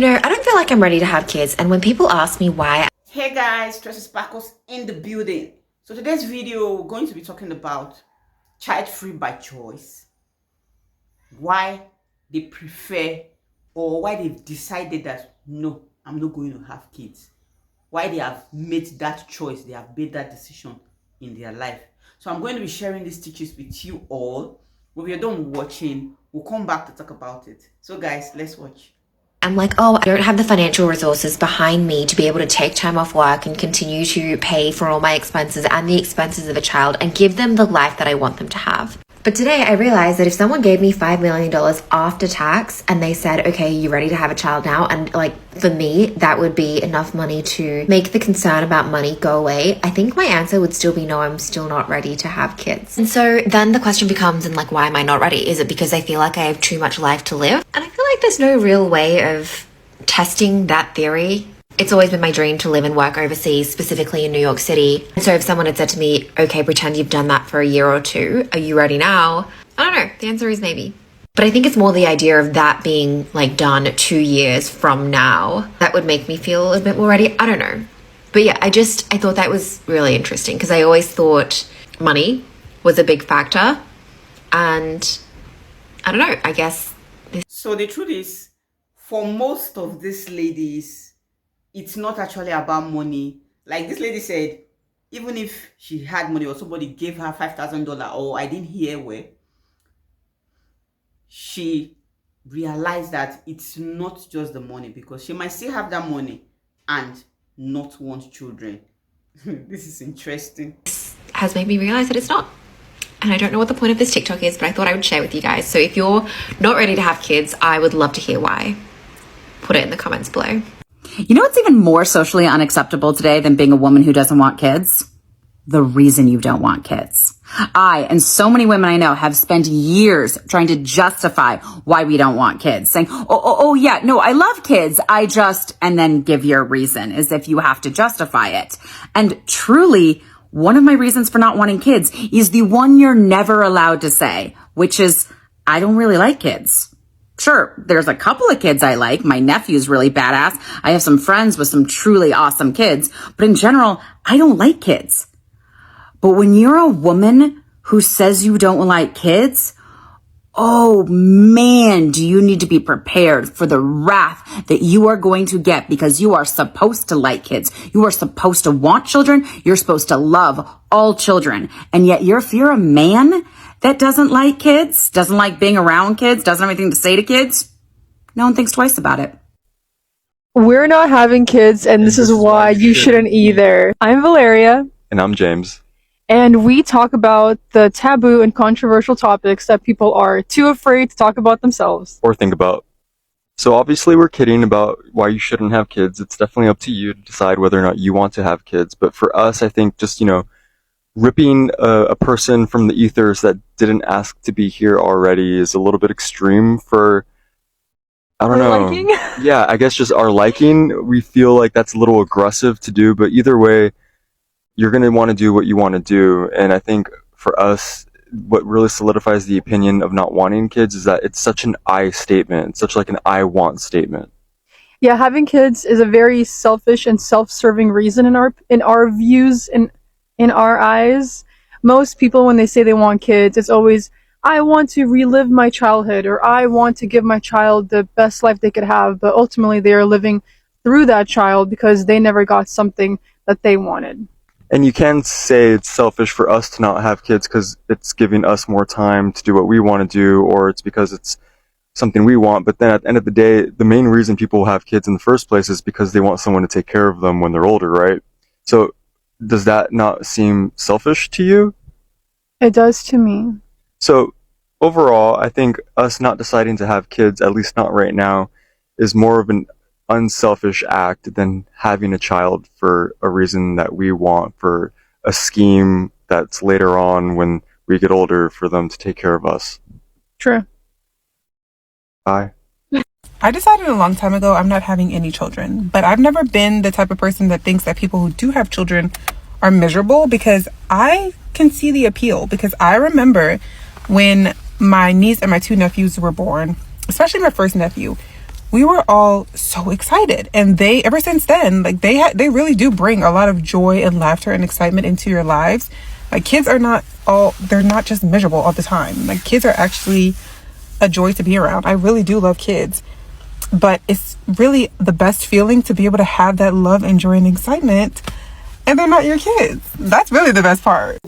I don't feel like I'm ready to have kids, and when people ask me why... Hey guys, Tracy Sparkles in the building. So today's video, we're going to be talking about child-free by choice. Why they prefer, or why they've decided that, no, I'm not going to have kids. Why they have made that choice, they have made that decision in their life. So I'm going to be sharing these teachings with you all. When you're done watching, we'll come back to talk about it. So guys, let's watch. I'm like, oh, I don't have the financial resources behind me to be able to take time off work and continue to pay for all my expenses and the expenses of a child and give them the life that I want them to have. But today I realized that if someone gave me $5 million after tax and they said, okay, you ready to have a child now? And like, for me, that would be enough money to make the concern about money go away. I think my answer would still be no, I'm still not ready to have kids. And so then the question becomes, and like, why am I not ready? Is it because I feel like I have too much life to live? And I feel like there's no real way of testing that theory. It's always been my dream to live and work overseas, specifically in New York City. And so if someone had said to me, okay, pretend you've done that for a year or two, are you ready now? I don't know. The answer is maybe. But I think it's more the idea of that being like done 2 years from now. That would make me feel a bit more ready. I don't know. But yeah, I thought that was really interesting because I always thought money was a big factor. And I don't know, I guess. So the truth is, for most of these ladies, it's not actually about money. Like this lady said, even if she had money or somebody gave her $5,000, or I didn't hear where, she realized that it's not just the money, because she might still have that money and not want children. This is interesting. This has made me realize that it's not. And I don't know what the point of this TikTok is, but I thought I would share with you guys. So if you're not ready to have kids, I would love to hear why. Put it in the comments below. You know what's even more socially unacceptable today than being a woman who doesn't want kids? The reason you don't want kids. I and so many women I know have spent years trying to justify why we don't want kids, saying, oh yeah, no, I love kids. And then give your reason as if you have to justify it. And truly, one of my reasons for not wanting kids is the one you're never allowed to say, which is, I don't really like kids. Sure, there's a couple of kids I like. My nephew's really badass. I have some friends with some truly awesome kids. But in general, I don't like kids. But when you're a woman who says you don't like kids, oh man, do you need to be prepared for the wrath that you are going to get, because you are supposed to like kids. You are supposed to want children. You're supposed to love all children. And yet if you're a man that doesn't like kids, doesn't like being around kids, doesn't have anything to say to kids, no one thinks twice about it. We're not having kids, and this is why you shouldn't either. I'm Valeria. And I'm James. And we talk about the taboo and controversial topics that people are too afraid to talk about themselves. Or think about. So obviously we're kidding about why you shouldn't have kids. It's definitely up to you to decide whether or not you want to have kids. But for us, I think just, ripping a person from the ethers that didn't ask to be here already is a little bit extreme for, I don't know. Liking? Yeah, I guess just our liking. We feel like that's a little aggressive to do, but either way, you're going to want to do what you want to do. And I think for us, what really solidifies the opinion of not wanting kids is that it's such an I statement. It's such like an I want statement. Yeah, having kids is a very selfish and self-serving reason in our views, in our eyes. Most people, when they say they want kids, it's always, I want to relive my childhood, or I want to give my child the best life they could have. But ultimately, they are living through that child because they never got something that they wanted. And you can say it's selfish for us to not have kids because it's giving us more time to do what we want to do, or it's because it's something we want. But then at the end of the day, the main reason people have kids in the first place is because they want someone to take care of them when they're older, right? So does that not seem selfish to you? It does to me. So overall, I think us not deciding to have kids, at least not right now, is more of an unselfish act than having a child for a reason that we want, for a scheme that's later on when we get older for them to take care of us. True. Bye. I decided a long time ago I'm not having any children, but I've never been the type of person that thinks that people who do have children are miserable, because I can see the appeal. Because I remember when my niece and my two nephews were born, especially my first nephew, we were all so excited. And they, ever since then, like they really do bring a lot of joy and laughter and excitement into your lives. Like kids are not they're not just miserable all the time. Like kids are actually a joy to be around. I really do love kids, but it's really the best feeling to be able to have that love and joy and excitement, and they're not your kids. That's really the best part.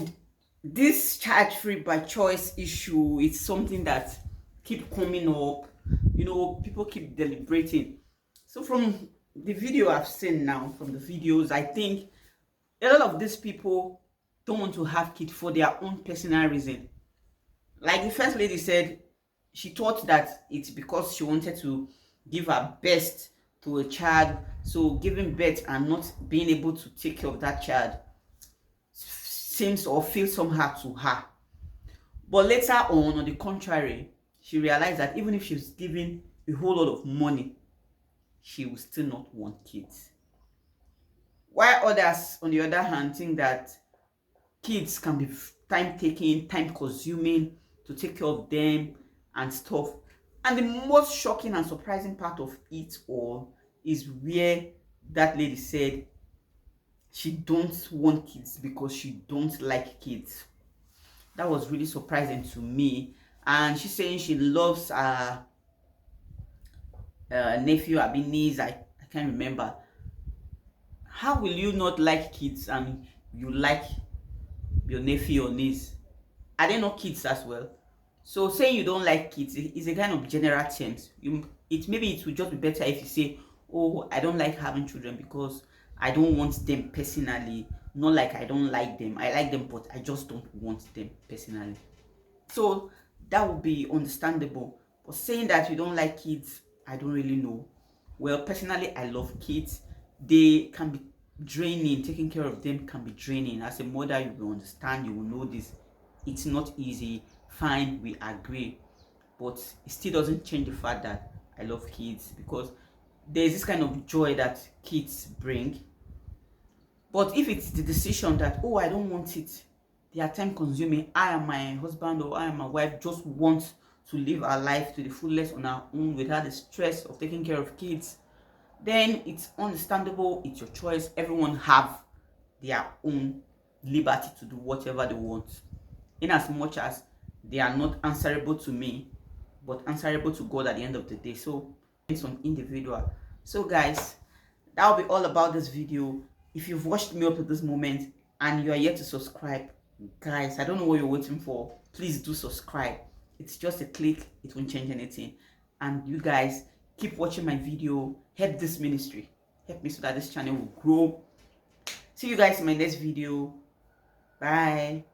This child-free by choice issue is something that keep coming up. You know, people keep deliberating. So from the video I've seen now, from the videos, I think a lot of these people don't want to have kids for their own personal reason. Like the first lady said, she thought that it's because she wanted to give her best to a child. So giving birth and not being able to take care of that child seems or feels somehow to her. But later on the contrary, she realized that even if she was given a whole lot of money, she will still not want kids. While others, on the other hand, think that kids can be time-taking, time-consuming to take care of them and stuff. And the most shocking and surprising part of it all is where that lady said she don't want kids because she don't like kids. That was really surprising to me. And she's saying she loves her nephew, I mean niece, I can't remember. How will you not like kids and you like your nephew or niece? Are they not kids as well? So saying you don't like kids is a kind of general terms. Maybe it would just be better if you say, oh, I don't like having children because I don't want them personally. Not like I don't like them. I like them, but I just don't want them personally. So that would be understandable. But saying that you don't like kids, I don't really know. Well, personally, I love kids. They can be draining. Taking care of them can be draining. As a mother, you will understand, you will know this. It's not easy. Fine, we agree. But it still doesn't change the fact that I love kids, because there's this kind of joy that kids bring. But if it's the decision that, oh, I don't want it, they are time consuming, I and my husband or I and my wife just want to live our life to the fullest on our own without the stress of taking care of kids, then it's understandable. It's your choice. Everyone have their own liberty to do whatever they want, in as much as they are not answerable to me but answerable to God at the end of the day. So it's on individual. So guys, that will be all about this video. If you've watched me up to this moment and you are yet to subscribe, guys, I don't know what you're waiting for. Please do subscribe. It's just a click. It won't change anything. And you guys keep watching my video. Help this ministry. Help me so that this channel will grow. See you guys in my next video. Bye.